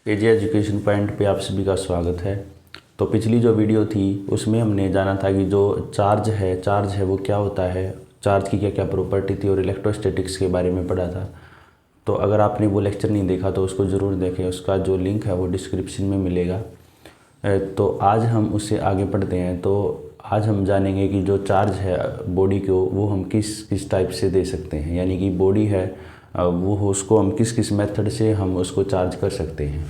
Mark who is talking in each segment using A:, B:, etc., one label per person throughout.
A: एजी education point पे आप सभी का स्वागत है। तो पिछली जो वीडियो थी उसमें हमने जाना था कि जो चार्ज है वो क्या होता है, चार्ज की क्या क्या प्रॉपर्टी थी और इलेक्ट्रोस्टैटिक्स के बारे में पढ़ा था। तो अगर आपने वो लेक्चर नहीं देखा तो उसको ज़रूर देखें, उसका जो लिंक है वो डिस्क्रिप्शन में मिलेगा। तो आज हम उससे आगे पढ़ते हैं। तो आज हम जानेंगे कि जो चार्ज है बॉडी को वो हम किस किस टाइप से दे सकते हैं, यानी कि बॉडी है वो उसको हम किस किस मेथड से हम उसको चार्ज कर सकते हैं।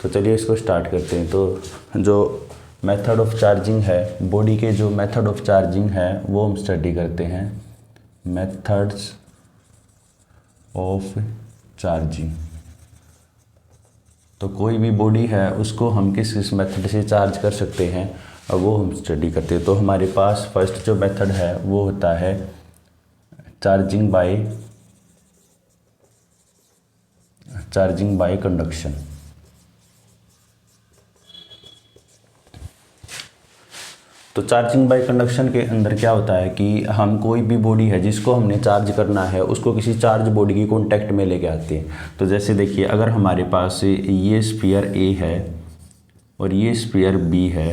A: तो चलिए इसको स्टार्ट करते हैं। तो जो मेथड ऑफ चार्जिंग है, बॉडी के जो मेथड ऑफ चार्जिंग है वो हम स्टडी करते हैं। मेथड्स ऑफ चार्जिंग, तो कोई भी बॉडी है उसको हम किस किस मेथड से चार्ज कर सकते हैं और वो हम स्टडी करते हैं। तो हमारे पास फर्स्ट जो मेथड है वो होता है चार्जिंग बाय कंडक्शन। तो चार्जिंग बाय कंडक्शन के अंदर क्या होता है कि हम कोई भी बॉडी है जिसको हमने चार्ज करना है उसको किसी चार्ज बॉडी की कॉन्टैक्ट में लेके आते हैं। तो जैसे देखिए, अगर हमारे पास ये स्फीयर ए है और ये स्फीयर बी है,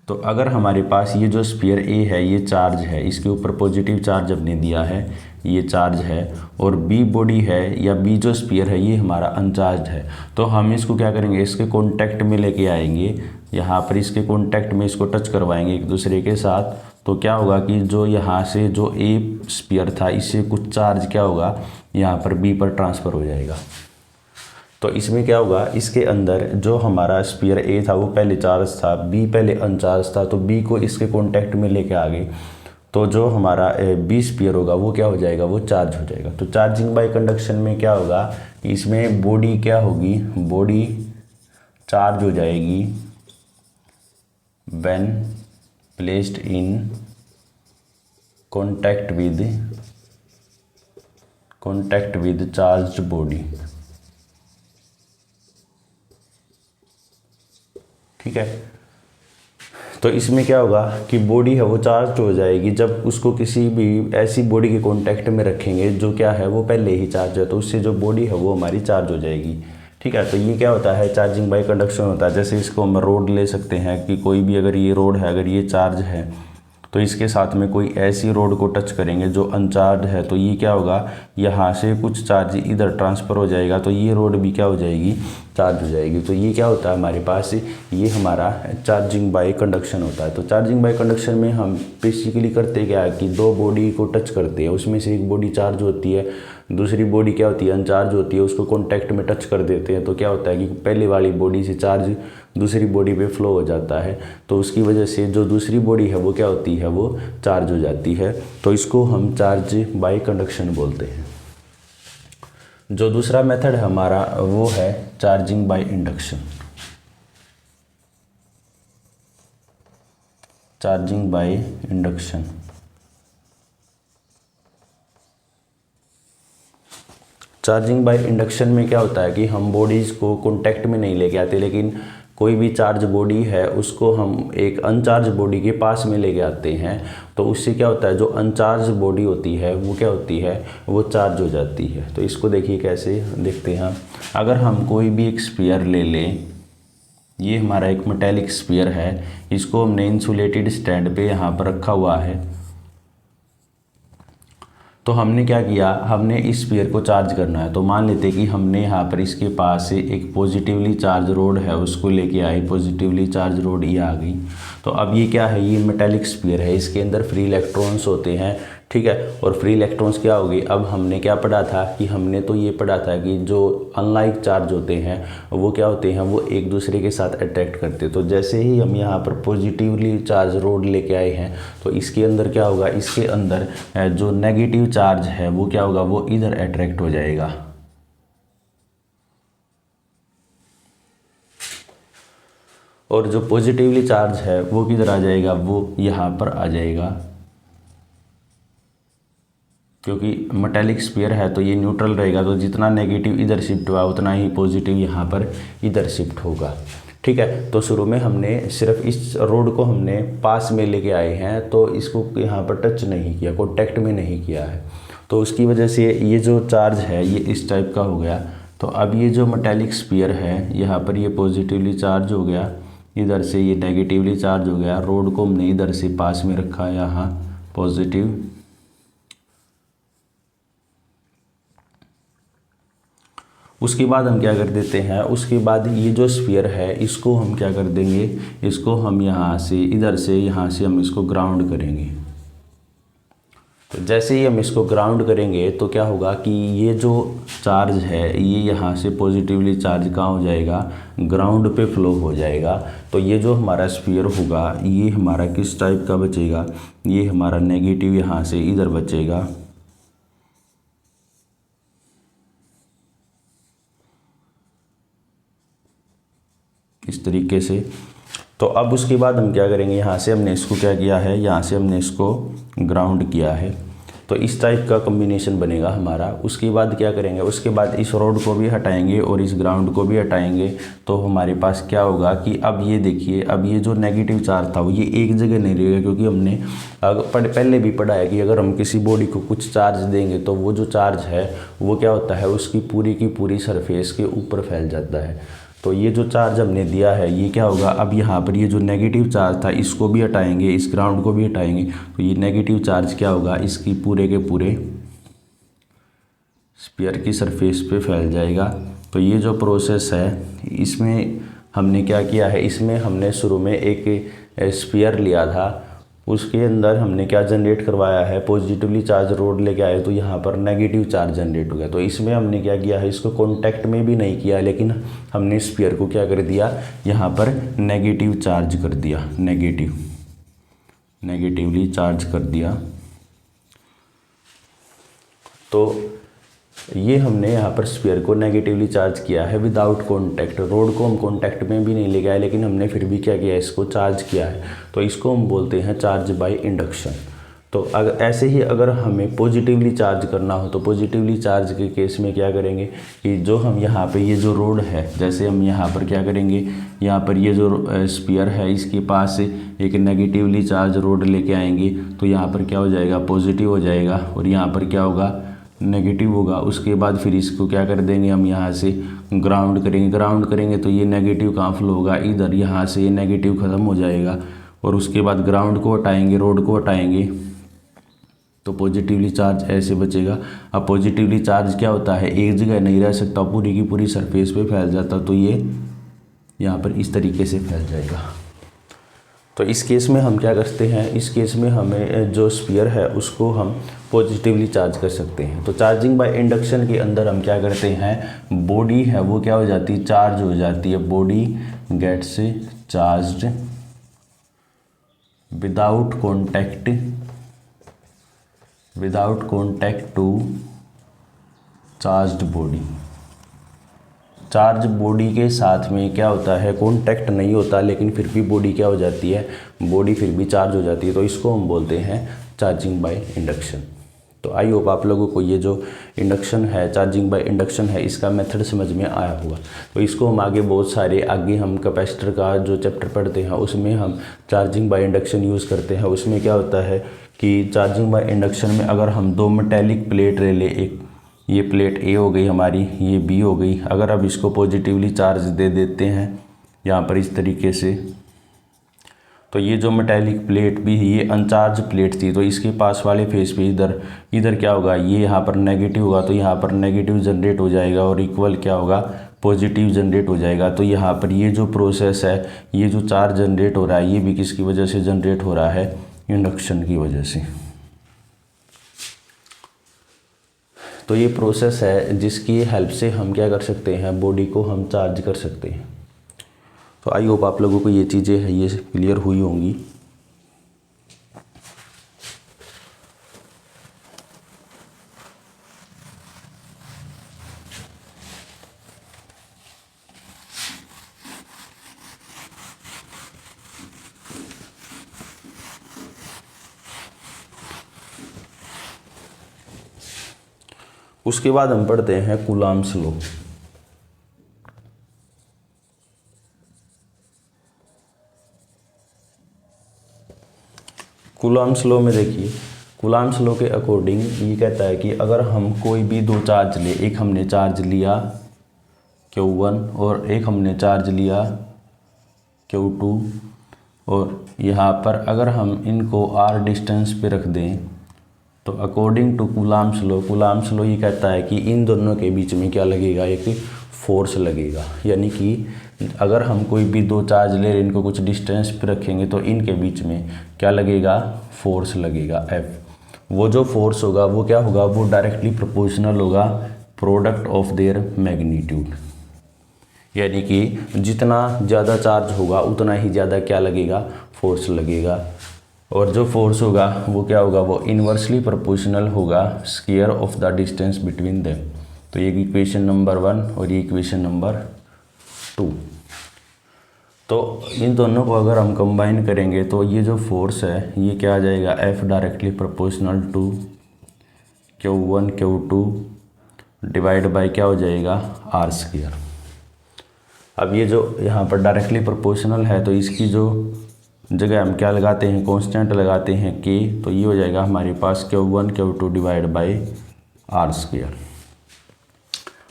A: तो अगर हमारे पास ये जो स्फीयर ए है ये चार्ज है, इसके ऊपर पॉजिटिव चार्ज हमने दिया है, ये चार्ज है, और बी बॉडी है या बी जो स्फीयर है ये हमारा अनचार्ज है। तो हम इसको क्या करेंगे, इसके कॉन्टैक्ट में लेके आएंगे, यहाँ पर इसके कॉन्टैक्ट में इसको टच करवाएंगे एक दूसरे के साथ। तो क्या होगा कि जो यहाँ से जो ए स्फीयर था इससे कुछ चार्ज क्या होगा, यहाँ पर बी पर ट्रांसफ़र हो जाएगा। तो इसमें क्या होगा, इसके अंदर जो हमारा स्फीयर ए था वो पहले चार्ज था, बी पहले अनचार्ज था, तो बी को इसके कॉन्टैक्ट में लेके आ गए, तो जो हमारा बी स्फीयर होगा वो क्या हो जाएगा, वो चार्ज हो जाएगा। तो चार्जिंग बाय कंडक्शन में क्या होगा, इसमें बॉडी क्या होगी, बॉडी चार्ज हो जाएगी when placed in contact with charged body. ठीक है। तो इसमें क्या होगा कि बॉडी है वो चार्ज हो जाएगी जब उसको किसी भी ऐसी बॉडी के कांटेक्ट में रखेंगे जो क्या है वो पहले ही चार्ज है, तो उससे जो बॉडी है वो हमारी चार्ज हो जाएगी। ठीक है। तो ये क्या होता है, चार्जिंग बाय कंडक्शन होता है। जैसे इसको हम रोड ले सकते हैं कि कोई भी अगर ये रोड है, अगर ये चार्ज है तो इसके साथ में कोई ऐसी रोड को टच करेंगे जो अनचार्ज है, तो ये क्या होगा, यहाँ से कुछ चार्ज इधर ट्रांसफ़र हो जाएगा, तो ये रोड भी क्या हो जाएगी, चार्ज हो जाएगी। तो ये क्या होता है हमारे पास, ये हमारा चार्जिंग बाय कंडक्शन होता है। तो चार्जिंग बाय कंडक्शन में हम बेसिकली करते क्या है कि दो बॉडी को टच करते हैं, उसमें से एक बॉडी चार्ज होती है, दूसरी बॉडी क्या होती है, अनचार्ज होती है, उसको कॉन्टैक्ट में टच कर देते हैं। तो क्या होता है कि पहले वाली बॉडी से चार्ज दूसरी बॉडी पे फ्लो हो जाता है, तो उसकी वजह से जो दूसरी बॉडी है वो क्या होती है, वो चार्ज हो जाती है। तो इसको हम चार्ज बाय कंडक्शन बोलते हैं। जो दूसरा मेथड है हमारा वो है charging by induction. Charging by induction, charging by induction में क्या होता है कि हम बॉडीज़ को कॉन्टैक्ट में नहीं लेके आते, लेकिन कोई भी चार्ज बॉडी है उसको हम एक अनचार्ज बॉडी के पास में लेके आते हैं। तो उससे क्या होता है, जो अनचार्ज बॉडी होती है वो क्या होती है, वो चार्ज हो जाती है। तो इसको देखिए कैसे देखते हैं। अगर हम कोई भी एक स्फीयर ले लें, ये हमारा एक मेटेलिक स्फीयर है, इसको हमने इंसुलेटेड स्टैंड पे यहाँ पर रखा हुआ है। तो हमने क्या किया, हमने इस स्फीयर को चार्ज करना है। तो मान लेते हैं कि हमने यहाँ पर इसके पास से एक पॉजिटिवली चार्ज रोड है उसको लेके आए, पॉजिटिवली चार्ज रोड ये आ गई। तो अब ये क्या है, ये मेटेलिक स्फीयर है, इसके अंदर फ्री इलेक्ट्रॉन्स होते हैं। ठीक है। और फ्री इलेक्ट्रॉन्स क्या होगी, अब हमने क्या पढ़ा था कि हमने तो ये पढ़ा था कि जो अनलाइक चार्ज होते हैं वो क्या होते हैं, वो एक दूसरे के साथ अट्रैक्ट करते हैं। तो जैसे ही हम यहाँ पर पॉजिटिवली चार्ज रोड लेके आए हैं तो इसके अंदर क्या होगा, इसके अंदर जो नेगेटिव चार्ज है वो क्या होगा, वो इधर अट्रैक्ट हो जाएगा। और जो पॉजिटिवली चार्ज है वो किधर आ जाएगा, वो यहाँ पर आ जाएगा। क्योंकि मेटेलिक स्फीयर है तो ये न्यूट्रल रहेगा, तो जितना नेगेटिव इधर शिफ्ट हुआ उतना ही पॉजिटिव यहाँ पर इधर शिफ्ट होगा। ठीक है। तो शुरू में हमने सिर्फ इस रोड को हमने पास में लेके आए हैं, तो इसको यहाँ पर टच नहीं किया, कॉन्टैक्ट में नहीं किया है, तो उसकी वजह से ये जो चार्ज है ये इस टाइप का हो गया। तो अब ये जो मेटेलिक स्फीयर है, यहाँ पर ये पॉजिटिवली चार्ज हो गया, इधर से ये नेगेटिवली चार्ज हो गया। रोड को हमने इधर से पास में रखा, यहाँ पॉजिटिव। उसके बाद हम क्या कर देते हैं, उसके बाद ये जो स्फीयर है इसको हम क्या कर देंगे, इसको हम यहाँ से इधर से यहाँ से हम इसको ग्राउंड करेंगे। तो जैसे ही हम इसको ग्राउंड करेंगे तो क्या होगा कि ये जो चार्ज है ये यहाँ से पॉजिटिवली चार्ज कहाँ हो जाएगा, ग्राउंड पे फ्लो हो जाएगा। तो ये जो हमारा स्फीयर होगा ये हमारा किस टाइप का बचेगा, ये हमारा नेगेटिव यहाँ से इधर बचेगा। इस तरीके से। तो अब उसके बाद हम क्या करेंगे, यहाँ से हमने इसको क्या किया है, यहाँ से हमने इसको ग्राउंड किया है। तो इस टाइप का कॉम्बिनेशन बनेगा हमारा। उसके बाद क्या करेंगे, उसके बाद इस रोड को भी हटाएंगे और इस ग्राउंड को भी हटाएंगे। तो हमारे पास क्या होगा कि अब ये देखिए, अब ये जो नेगेटिव चार्ज था वो ये एक जगह नहीं रहेगा, क्योंकि हमने पहले भी पढ़ा है कि अगर हम किसी बॉडी को कुछ चार्ज देंगे तो वो जो चार्ज है वो क्या होता है, उसकी पूरी की पूरी सरफेस के ऊपर फैल जाता है। तो ये जो चार्ज हमने दिया है ये क्या होगा, अब यहाँ पर ये जो नेगेटिव चार्ज था इसको भी हटाएंगे, इस ग्राउंड को भी हटाएंगे। तो ये नेगेटिव चार्ज क्या होगा, इसकी पूरे के पूरे स्फीयर की सरफेस पे फैल जाएगा। तो ये जो प्रोसेस है इसमें हमने क्या किया है, इसमें हमने शुरू में एक स्फीयर लिया था, उसके अंदर हमने क्या जनरेट करवाया है, पॉजिटिवली चार्ज रोड लेके आए तो यहाँ पर नेगेटिव चार्ज जनरेट हो गया। तो इसमें हमने क्या किया है, इसको कांटेक्ट में भी नहीं किया, लेकिन हमने स्फीयर को क्या कर दिया, यहाँ पर नेगेटिव चार्ज कर दिया, नेगेटिवली चार्ज कर दिया। तो ये हमने यहाँ पर स्फीयर को नेगेटिवली चार्ज किया है विदाउट कांटेक्ट। रोड को हम कांटेक्ट में भी नहीं ले गए, लेकिन हमने फिर भी क्या किया, इसको चार्ज किया है। तो इसको हम बोलते हैं चार्ज बाय इंडक्शन। तो अगर ऐसे ही अगर हमें पॉजिटिवली चार्ज करना हो तो पॉजिटिवली चार्ज के केस में क्या करेंगे कि जो हम यहाँ पे ये जो रोड है, जैसे हम यहाँ पर क्या करेंगे, यहाँ पर ये जो स्फीयर है इसके पास एक नेगेटिवली चार्ज रोड लेके आएंगे। तो यहाँ पर क्या हो जाएगा, पॉजिटिव हो जाएगा, और यहाँ पर क्या होगा, नेगेटिव होगा। उसके बाद फिर इसको क्या कर देंगे, हम यहाँ से ग्राउंड करेंगे। तो ये नेगेटिव कहाँ फ्लो होगा, इधर, यहाँ से ये नेगेटिव ख़त्म हो जाएगा। और उसके बाद ग्राउंड को हटाएंगे, रोड को हटाएंगे, तो पॉजिटिवली चार्ज ऐसे बचेगा। अब पॉजिटिवली चार्ज क्या होता है, एक जगह नहीं रह सकता, पूरी की पूरी सरफेस पे फैल जाता। तो ये यहाँ पर इस तरीके से फैल जाएगा। तो इस केस में हम क्या करते हैं, इस केस में हमें जो स्फीयर है उसको हम पॉजिटिवली चार्ज कर सकते हैं। तो चार्जिंग बाय इंडक्शन के अंदर हम क्या करते हैं, बॉडी है वो क्या हो जाती है, चार्ज हो जाती है। Body gets charged without contact to charged body. Charge body के साथ में क्या होता है, कॉन्टैक्ट नहीं होता, लेकिन फिर भी बॉडी क्या हो जाती है, बॉडी फिर भी चार्ज हो जाती है। तो इसको हम बोलते हैं चार्जिंग बाय इंडक्शन। तो आई होप आप लोगों को ये जो इंडक्शन है, चार्जिंग बाय इंडक्शन है, इसका मेथड समझ में आया होगा। तो इसको हम आगे बहुत सारे, आगे हम कैपेसिटर का जो चैप्टर पढ़ते हैं उसमें हम चार्जिंग बाय इंडक्शन यूज़ करते हैं। उसमें क्या होता है कि चार्जिंग बाय इंडक्शन में अगर हम दो मेटेलिक प्लेट ले लें, एक ये प्लेट ए हो गई हमारी, ये बी हो गई, अगर अब इसको पॉजिटिवली चार्ज दे देते हैं यहाँ पर इस तरीके से, तो ये जो मेटेलिक प्लेट भी ये अनचार्ज प्लेट थी, तो इसके पास वाले फेस पे इधर क्या होगा, ये यहाँ पर नेगेटिव होगा, तो यहाँ पर नेगेटिव जनरेट हो जाएगा और इक्वल क्या होगा, पॉजिटिव जनरेट हो जाएगा। तो यहाँ पर ये जो प्रोसेस है, ये जो चार्ज जनरेट हो रहा है, ये भी किसकी वजह से जनरेट हो रहा है, इंडक्शन की वजह से। तो ये प्रोसेस है जिसकी हेल्प से हम क्या कर सकते हैं, बॉडी को हम चार्ज कर सकते हैं। तो आई होप आप लोगों को ये चीज़ें हैं ये क्लियर हुई होंगी। उसके बाद हम पढ़ते हैं कूलॉम्स लॉ। कूलॉम्स लॉ में देखिए, कूलॉम्स लॉ के अकॉर्डिंग ये कहता है कि अगर हम कोई भी दो चार्ज ले, एक हमने चार्ज लिया Q1 और एक हमने चार्ज लिया Q2, और यहाँ पर अगर हम इनको r डिस्टेंस पे रख दें तो अकॉर्डिंग टू कूलाम्स लॉ ये कहता है कि इन दोनों के बीच में क्या लगेगा, एक फोर्स लगेगा। यानी कि अगर हम कोई भी दो चार्ज ले रहे हैं, इनको कुछ डिस्टेंस पे रखेंगे तो इनके बीच में क्या लगेगा, फोर्स लगेगा F। वो जो फोर्स होगा वो क्या होगा, वो डायरेक्टली प्रोपोर्शनल होगा प्रोडक्ट ऑफ देयर मैग्नीट्यूड। यानी कि जितना ज़्यादा चार्ज होगा उतना ही ज़्यादा क्या लगेगा, फोर्स लगेगा। और जो फोर्स होगा वो क्या होगा, वो इन्वर्सली प्रोपोर्शनल होगा square of the distance between them. तो ये इक्वेशन नंबर 1 और ये इक्वेशन नंबर 2। तो इन दोनों को अगर हम कंबाइन करेंगे तो ये जो फोर्स है ये क्या आ जाएगा, F directly proportional to Q1 Q2 divide by क्या हो जाएगा, R स्क्वायर। अब ये जो यहाँ पर डायरेक्टली प्रोपोर्शनल है तो इसकी जो जगह हम क्या लगाते हैं, कांस्टेंट लगाते हैं K, तो ये हो जाएगा हमारे पास Q1 Q2 divide bye R square.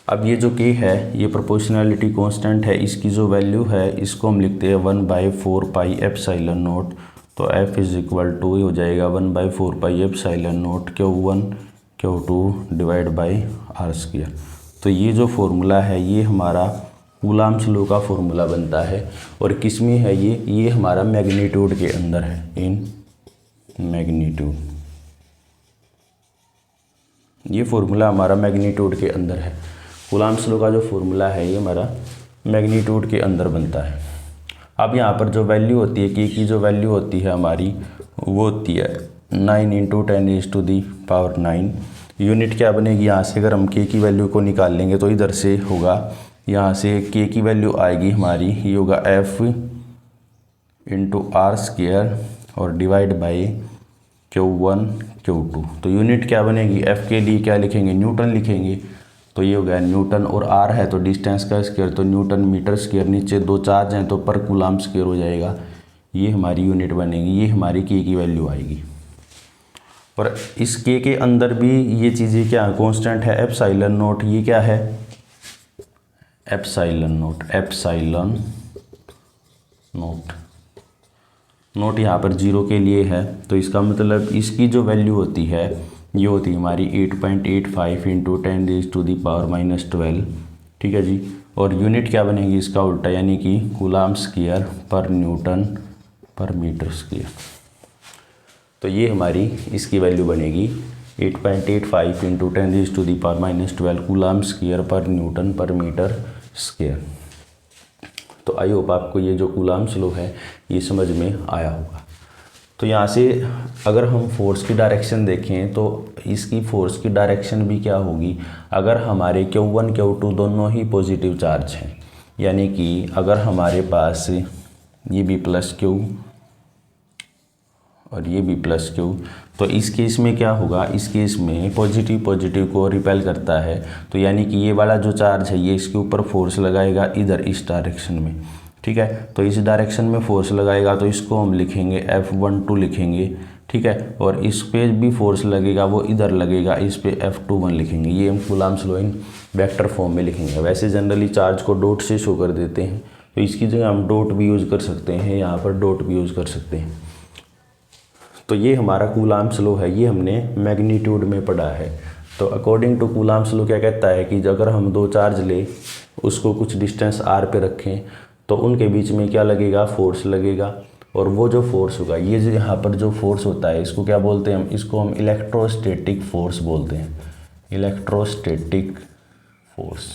A: अब ये जो K है ये प्रोपोर्शनैलिटी कांस्टेंट है, इसकी जो वैल्यू है इसको हम लिखते हैं 1/4 पाई एप्सिलॉन नॉट। तो F इज इक्वल टू हो जाएगा 1/4 pi epsilon naught Q1 Q2 divide bye R square. तो ये जो फॉर्मूला है ये हमारा कूलाम्स लॉ का फॉर्मूला बनता है। और किस में है ये हमारा मैग्नीट्यूड के अंदर है, इन मैग्नीट्यूड। ये फॉर्मूला हमारा मैग्नीट्यूड के अंदर है। कूलाम्स लॉ का जो फॉर्मूला है ये हमारा मैग्नीट्यूड के अंदर बनता है। अब यहाँ पर जो वैल्यू होती है K की जो वैल्यू होती है हमारी वो होती है 9 × 10⁹ यूनिट क्या बनेगी, यहाँ से अगर हम K की वैल्यू को निकाल लेंगे तो इधर से होगा, यहाँ से K की वैल्यू आएगी हमारी, ये होगा F × R स्क्वायर और डिवाइड बाई Q1 Q2। तो यूनिट क्या बनेगी, F के लिए क्या लिखेंगे, न्यूटन लिखेंगे। तो ये हो गया न्यूटन, और R है तो डिस्टेंस का स्क्वायर, तो न्यूटन मीटर स्क्वायर, नीचे दो चार्ज हैं तो पर कूलाम स्क्वायर हो जाएगा। ये हमारी यूनिट बनेगी, ये हमारी K की वैल्यू आएगी। और इस K के अंदर भी ये चीज़ें क्या है, कॉन्स्टेंट है एप्सिलॉन नॉट। ये क्या है, एप्सिलॉन नॉट यहाँ पर 0 के लिए है। तो इसका मतलब इसकी जो वैल्यू होती है ये होती है हमारी 8.85 × 10⁻⁻12। ठीक है जी। और यूनिट क्या बनेगी इसका उल्टा, यानी कि कूलाम स्क्वायर पर न्यूटन पर मीटर स्क्वायर। तो ये हमारी इसकी वैल्यू बनेगी 8.85 × 10⁻⁻12 कूलाम स्क्वायर पर न्यूटन पर मीटर स्क्वायर। तो आई होप आपको ये जो कूलाम्स लॉ है ये समझ में आया होगा। तो यहाँ से अगर हम फोर्स की डायरेक्शन देखें तो इसकी फोर्स की डायरेक्शन भी क्या होगी, अगर हमारे Q1 Q2 दोनों ही पॉजिटिव चार्ज हैं, यानी कि अगर हमारे पास ये भी प्लस Q और ये भी प्लस Q, तो इस केस में क्या होगा, इस केस में पॉजिटिव को रिपेल करता है। तो यानी कि ये वाला जो चार्ज है ये इसके ऊपर फोर्स लगाएगा इधर इस डायरेक्शन में। ठीक है, तो इस डायरेक्शन में फोर्स लगाएगा तो इसको हम लिखेंगे F12 लिखेंगे। ठीक है, और इस पे भी फोर्स लगेगा वो इधर लगेगा, इस पे F21 लिखेंगे। ये हम coulombs law in vector form में लिखेंगे। वैसे जनरली चार्ज को डॉट से शो कर देते हैं, तो इसकी जगह हम डॉट भी यूज़ कर सकते हैं, यहाँ पर डॉट भी यूज़ कर सकते हैं। तो ये हमारा कूलाम्स लॉ है, ये हमने मैग्नीट्यूड में पढ़ा है। तो अकॉर्डिंग टू कूलाम्स लॉ क्या कहता है कि अगर हम दो चार्ज ले उसको कुछ डिस्टेंस r पे रखें तो उनके बीच में क्या लगेगा, फोर्स लगेगा। और वो जो फोर्स होगा, ये जो यहाँ पर जो फोर्स होता है इसको क्या बोलते हैं, इसको हम इलेक्ट्रोस्टैटिक फोर्स बोलते हैं। इलेक्ट्रोस्टैटिक फोर्स,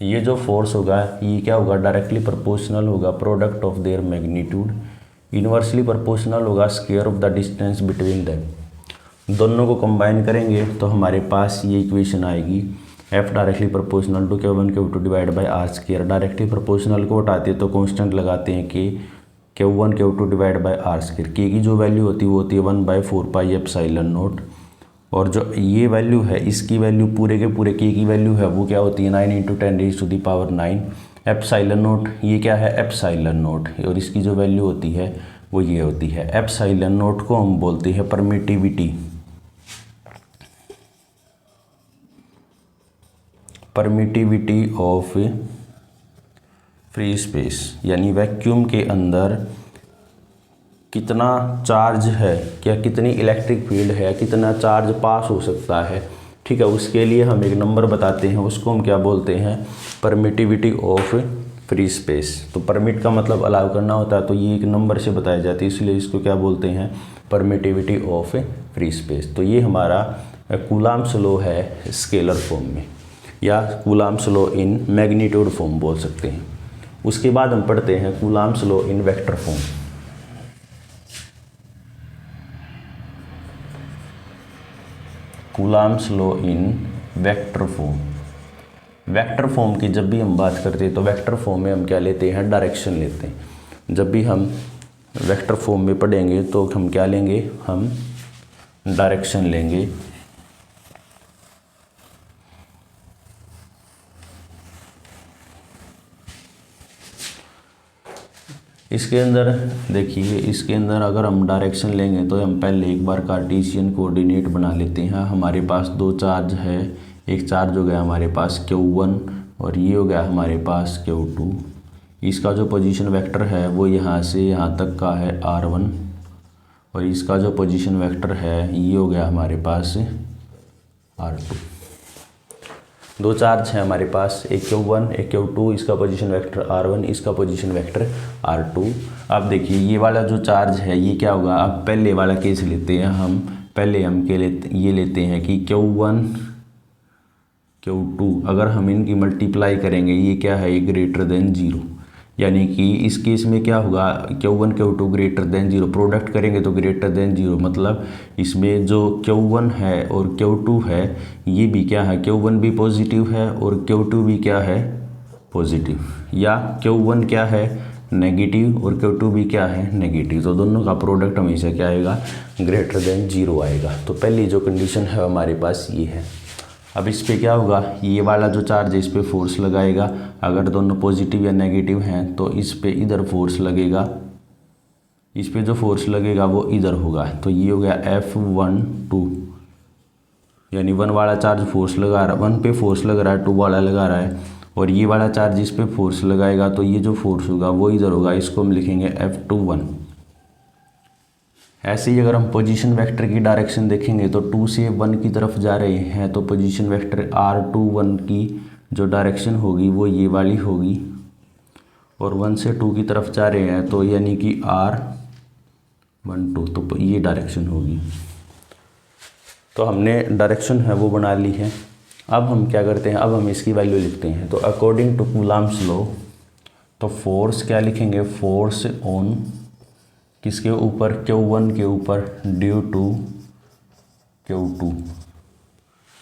A: ये जो फोर्स होगा ये क्या होगा, डायरेक्टली प्रोपोर्शनल होगा product of their magnitude, inversely proportional होगा square of the distance between them. दोनों को कंबाइन करेंगे तो हमारे पास ये इक्वेशन आएगी, F directly proportional to Q1 Q2 divide by R square. Directly proportional को हटाते हैं तो कांस्टेंट लगाते हैं कि Q1 Q2 divide by R square. K की जो वैल्यू होती है वो होती है 1/4 पाई एप्सिलॉन नॉट। और जो ये वैल्यू है इसकी वैल्यू पूरे के पूरे K की वैल्यू है वो क्या होती है 9 × 10⁻⁹ एप्सिलॉन नॉट। ये क्या है, एप्सिलॉन नॉट, और इसकी जो वैल्यू होती है वो ये होती है। एप्सिलॉन नॉट को हम बोलते हैं permittivity, permittivity of free space, यानी वैक्यूम के अंदर कितना चार्ज है, क्या कितनी इलेक्ट्रिक फील्ड है, कितना चार्ज पास हो सकता है। ठीक है, उसके लिए हम एक नंबर बताते हैं, उसको हम क्या बोलते हैं, परमिटिविटी ऑफ फ्री स्पेस। तो परमिट का मतलब अलाउ करना होता है, तो ये एक नंबर से बताई जाती है, इसलिए इसको क्या बोलते हैं, परमिटिविटी ऑफ फ्री स्पेस। तो ये हमारा कूलाम्ब्स लॉ है स्केलर फॉर्म में, या Coulomb's law in magnitude form बोल सकते हैं। उसके बाद हम पढ़ते हैं Coulomb's law in vector form. Coulomb's law in vector form. Vector form की जब भी हम बात करते हैं तो वेक्टर फॉर्म में हम क्या लेते हैं, डायरेक्शन लेते हैं। जब भी हम वेक्टर फॉर्म में पढ़ेंगे तो हम क्या लेंगे, हम डायरेक्शन लेंगे। इसके अंदर देखिए, इसके अंदर अगर हम डायरेक्शन लेंगे तो हम पहले एक बार कार्टेशियन कोऑर्डिनेट बना लेते हैं। हमारे पास दो चार्ज है, एक चार्ज हो गया हमारे पास Q1 और ये हो गया हमारे पास Q2। इसका जो पोजीशन वेक्टर है वो यहाँ से यहाँ तक का है R1, और इसका जो पोजीशन वेक्टर है ये हो गया हमारे पास R2। दो चार्ज हैं हमारे पास, एक Q1 एक Q2, इसका पोजीशन वेक्टर R1, इसका पोजीशन वेक्टर R2। अब देखिए ये वाला जो चार्ज है ये क्या होगा, अब पहले वाला केस लेते हैं हम, पहले हम ये लेते हैं कि Q1 Q2 अगर हम इनकी मल्टीप्लाई करेंगे ये क्या है, ये ग्रेटर देन 0, यानी कि इस केस में क्या होगा, Q1 Q2 greater than 0, product करेंगे तो ग्रेटर देन 0, मतलब इसमें जो Q1 है और Q2 है ये भी क्या है, Q1 भी पॉजिटिव है और Q2 भी क्या है, पॉजिटिव, या Q1 क्या है, नेगेटिव और Q2 भी क्या है, नेगेटिव। तो दोनों का प्रोडक्ट हमेशा क्या आएगा, ग्रेटर देन 0 आएगा। तो पहली जो कंडीशन है हमारे पास ये है। अब इस पे क्या होगा, ये वाला जो चार्ज है इस पे फोर्स लगाएगा, अगर दोनों पॉजिटिव या नेगेटिव हैं तो इस पे इधर फोर्स लगेगा, इस पे जो फोर्स लगेगा वो इधर होगा। तो ये हो गया F12, यानी 1 वाला चार्ज फोर्स लगा रहा, 1 पे फोर्स लग रहा है, 2 वाला लगा रहा है, और ये वाला चार्ज इस पे फोर्स लगाएगा तो ये जो फोर्स होगा वो इधर होगा, इसको हम लिखेंगे F21। ऐसे ही अगर हम पोजीशन वेक्टर की डायरेक्शन देखेंगे तो 2 से 1 की तरफ जा रहे हैं तो पोजीशन वेक्टर R21 की जो डायरेक्शन होगी वो ये वाली होगी, और 1 से 2 की तरफ जा रहे हैं तो यानी कि R12, तो ये डायरेक्शन होगी। तो हमने डायरेक्शन है वो बना ली है। अब हम क्या करते हैं, अब हम इसकी वैल्यू लिखते हैं। तो अकॉर्डिंग टू कूलाम्ब्स लॉ, तो फोर्स क्या लिखेंगे, फोर्स ऑन किसके ऊपर, Q1 के ऊपर, ड्यू टू Q2।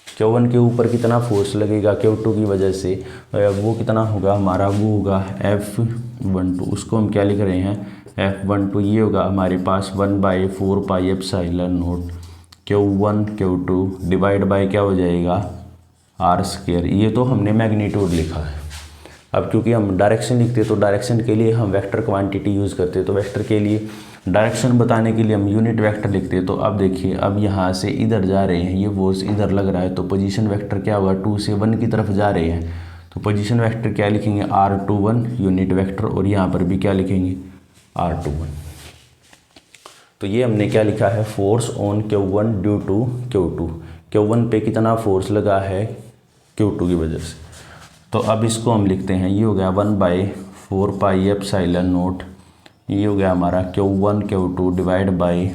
A: Q1 के ऊपर कितना फोर्स लगेगा Q2 की वजह से, वो कितना होगा हमारा, वो होगा F12। उसको हम क्या लिख रहे हैं, F12। ये होगा हमारे पास 1/4πε0 Q1 Q2 डिवाइड बाय क्या हो जाएगा, R²। ये तो हमने मैग्नीट्यूड लिखा है। अब क्योंकि हम डायरेक्शन लिखते हैं तो डायरेक्शन के लिए हम वेक्टर क्वांटिटी यूज़ करते हैं, तो वेक्टर के लिए डायरेक्शन बताने के लिए हम यूनिट वेक्टर लिखते हैं। तो अब देखिए, अब यहाँ से इधर जा रहे हैं, ये फोर्स इधर लग रहा है, तो पोजीशन वेक्टर क्या होगा, 2 से 1 की तरफ जा रहे हैं तो पोजीशन वेक्टर क्या लिखेंगे, R21 यूनिट वेक्टर, और यहाँ पर भी क्या लिखेंगे, R21। तो ये हमने क्या लिखा है, force on Q1 due to Q2। Q1 पे कितना फोर्स लगा है Q2 की वजह से। तो अब इसको हम लिखते हैं, ये हो गया 1/4πε0, ये हो गया हमारा Q1 Q2 divide by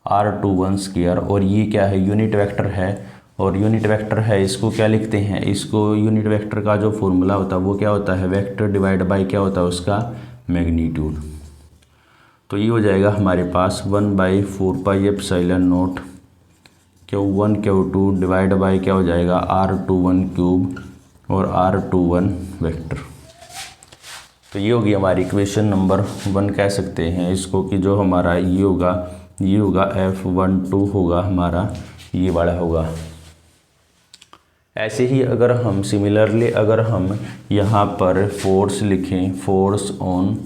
A: R21², और ये क्या है, यूनिट वेक्टर है, और यूनिट वेक्टर है इसको क्या लिखते हैं, इसको यूनिट वेक्टर का जो फॉर्मूला होता है वो क्या होता है, वेक्टर डिवाइड बाई क्या होता है, उसका मैग्नीट्यूड। तो ये हो जाएगा हमारे पास 1/4πε0 Q1 Q2 डिवाइड बाई क्या हो जाएगा, R21³ और R21 वेक्टर। तो ये होगी हमारी इक्वेशन नंबर 1 कह सकते हैं इसको, कि जो हमारा ये होगा F12 होगा हमारा, ये वाला होगा। ऐसे ही अगर हम सिमिलरली अगर हम यहाँ पर फोर्स लिखें, फोर्स ऑन,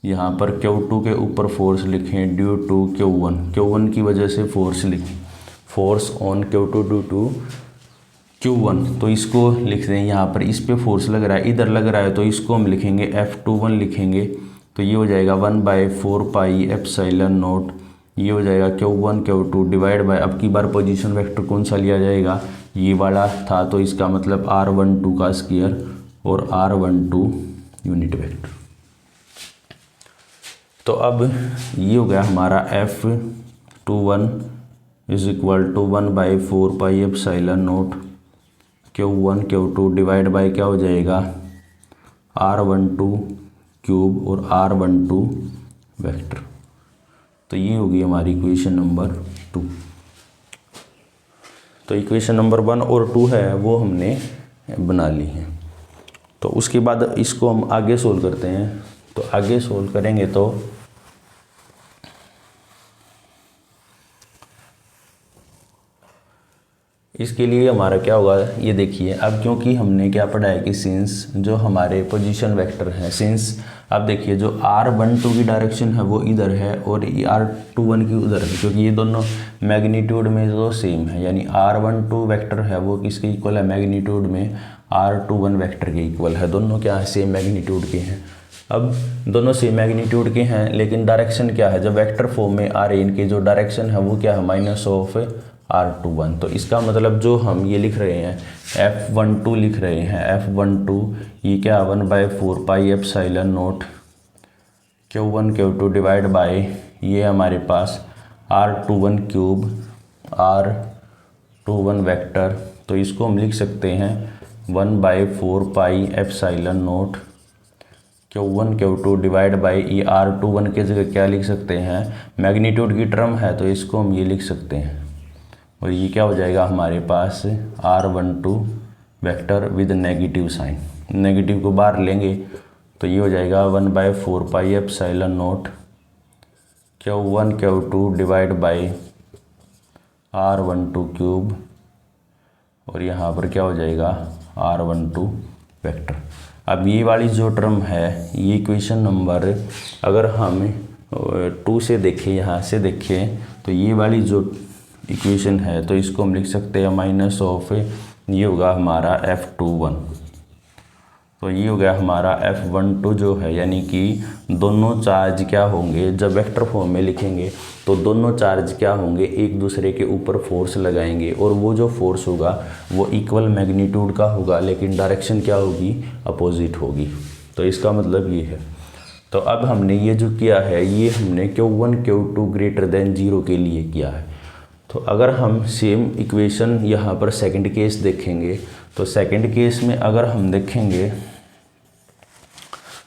A: यहाँ पर Q2 के ऊपर फोर्स लिखें ड्यू टू Q1 की वजह से फोर्स लिखें, force on Q2 due to Q1, तो इसको लिख दें यहाँ पर, इस पे फोर्स लग रहा है, इधर लग रहा है, तो इसको हम लिखेंगे F21 लिखेंगे। तो ये हो जाएगा 1/4 पाई एप्सिलॉन नॉट, ये हो जाएगा Q1 Q2 डिवाइड बाय, अब की बार पोजीशन वेक्टर कौन सा लिया जाएगा, ये वाला था, तो इसका मतलब R12 का स्क्वायर और R12 यूनिट वेक्टर। तो अब ये हो गया हमारा F21 is equal to 1/4 pi epsilon naught Q1 Q2 divide by क्या हो जाएगा R12 क्यूब और R12 वेक्टर। तो ये होगी हमारी इक्वेशन नंबर 2। तो इक्वेशन नंबर 1 और 2 है वो हमने बना ली है। तो उसके बाद इसको हम आगे सोल्व करते हैं। तो आगे सोल्व करेंगे तो इसके लिए हमारा क्या होगा, ये देखिए, अब क्योंकि हमने क्या पढ़ा है कि सिंस जो हमारे पोजीशन वेक्टर हैं, सिंस अब देखिए जो R12 की डायरेक्शन है वो इधर है और R21 की उधर है, क्योंकि ये दोनों मैग्नीट्यूड में जो सेम है, यानी R12 वेक्टर है वो किसके इक्वल है, मैग्नीट्यूड में R21 वेक्टर के इक्वल है। दोनों क्या है, सेम मैग्नीट्यूड के हैं। अब दोनों सेम मैग्नीट्यूड के हैं, लेकिन डायरेक्शन क्या है, जब वेक्टर फॉर्म में आ रहे हैं इनकी जो डायरेक्शन है वो क्या है, -R21। तो इसका मतलब जो हम ये लिख रहे हैं F12 लिख रहे हैं, F12 ये क्या 1/4 pi epsilon naught Q1 Q2 divide bye ये हमारे पास R21 क्यूब R21 वेक्टर। तो इसको हम लिख सकते हैं 1/4 pi epsilon naught Q1 Q2 divide bye ये R21 के जगह क्या लिख सकते हैं, मैग्नीट्यूड की टर्म है तो इसको हम ये लिख सकते हैं, और ये क्या हो जाएगा हमारे पास R12 vector with negative sign, negative को बाहर लेंगे तो ये हो जाएगा 1/4 pi epsilon naught Q1 Q2 divide by R12 cube, और यहाँ पर क्या हो जाएगा R12 वेक्टर। अब ये वाली जो टर्म है, ये इक्वेशन नंबर अगर हम 2 से देखें, यहाँ से देखें, तो ये वाली जो इक्वेशन है तो इसको हम लिख सकते हैं माइनस ऑफ, ये होगा हमारा F21। तो ये हो गया हमारा F12 जो है, यानी कि दोनों चार्ज क्या होंगे, जब वेक्टर फॉर्म में लिखेंगे तो दोनों चार्ज क्या होंगे, एक दूसरे के ऊपर फोर्स लगाएंगे, और वो जो फोर्स होगा वो इक्वल मैग्नीट्यूड का होगा, लेकिन डायरेक्शन क्या होगी, अपोजिट होगी। तो इसका मतलब ये है। तो अब हमने ये जो किया है ये हमने Q1 Q2 ग्रेटर देन 0 के लिए किया है। तो अगर हम सेम इक्वेशन यहाँ पर सेकंड केस देखेंगे, तो सेकंड केस में अगर हम देखेंगे,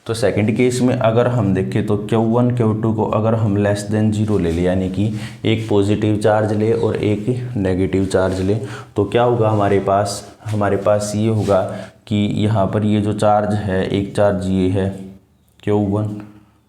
A: तो सेकंड केस में अगर हम देखें तो Q1 Q2 को अगर हम लेस देन 0 ले लें, यानी कि एक पॉजिटिव चार्ज ले और एक नेगेटिव चार्ज ले, तो क्या होगा हमारे पास ये होगा कि यहाँ पर ये जो चार्ज है, एक चार्ज ये है Q1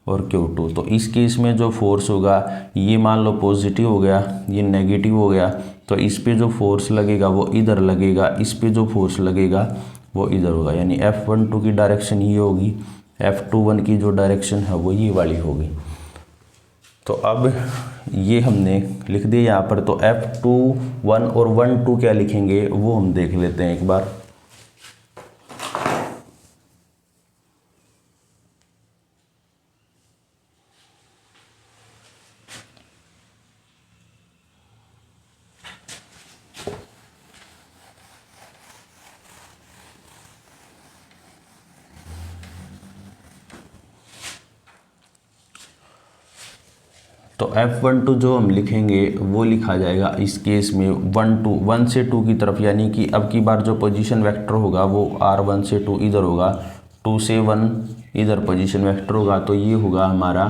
A: और Q2, तो इस केस में जो फोर्स होगा ये मान लो पॉजिटिव हो गया, ये नेगेटिव हो गया, तो इस पे जो फोर्स लगेगा वो इधर लगेगा, इस पे जो फोर्स लगेगा वो इधर होगा, यानी F12 की डायरेक्शन ये होगी, F21 की जो डायरेक्शन है वो ये वाली होगी। तो अब ये हमने लिख दिया यहाँ पर। तो F21 और 1 2 क्या लिखेंगे वो हम देख लेते हैं एक बार। तो F12 जो हम लिखेंगे वो लिखा जाएगा इस केस में 1 से 2 की तरफ, यानी कि अब की बार जो पोजीशन वेक्टर होगा वो R1 से 2 इधर होगा, 2 से 1 इधर पोजीशन वेक्टर होगा, तो ये होगा हमारा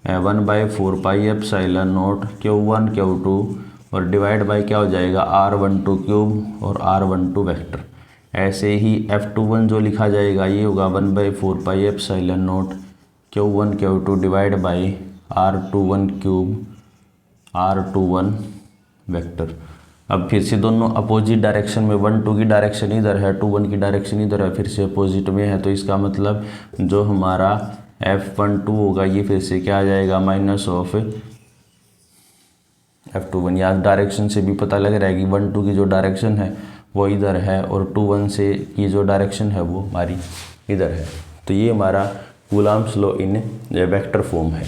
A: 1/4 pi epsilon naught Q1 Q2 और डिवाइड बाय क्या हो जाएगा R12 क्यूब और R12 वेक्टर। ऐसे ही F21 जो लिखा जाएगा ये होगा 1/4 pi epsilon naught Q1 Q2 divide bye R21 cube R21 vector. अब फिर से दोनों अपोजिट डायरेक्शन में, 1 2 की डायरेक्शन इधर है, 2 1 की डायरेक्शन इधर है, फिर से अपोजिट में है, तो इसका मतलब जो हमारा F12 होगा ये फिर से क्या आ जाएगा माइनस ऑफ F21। यहाँ डायरेक्शन से भी पता लग रहा है कि 1 2 की जो डायरेक्शन है वो इधर है और 2 1 से की जो डायरेक्शन है वो हमारी इधर है। तो ये हमारा Coulomb's law in vector form है।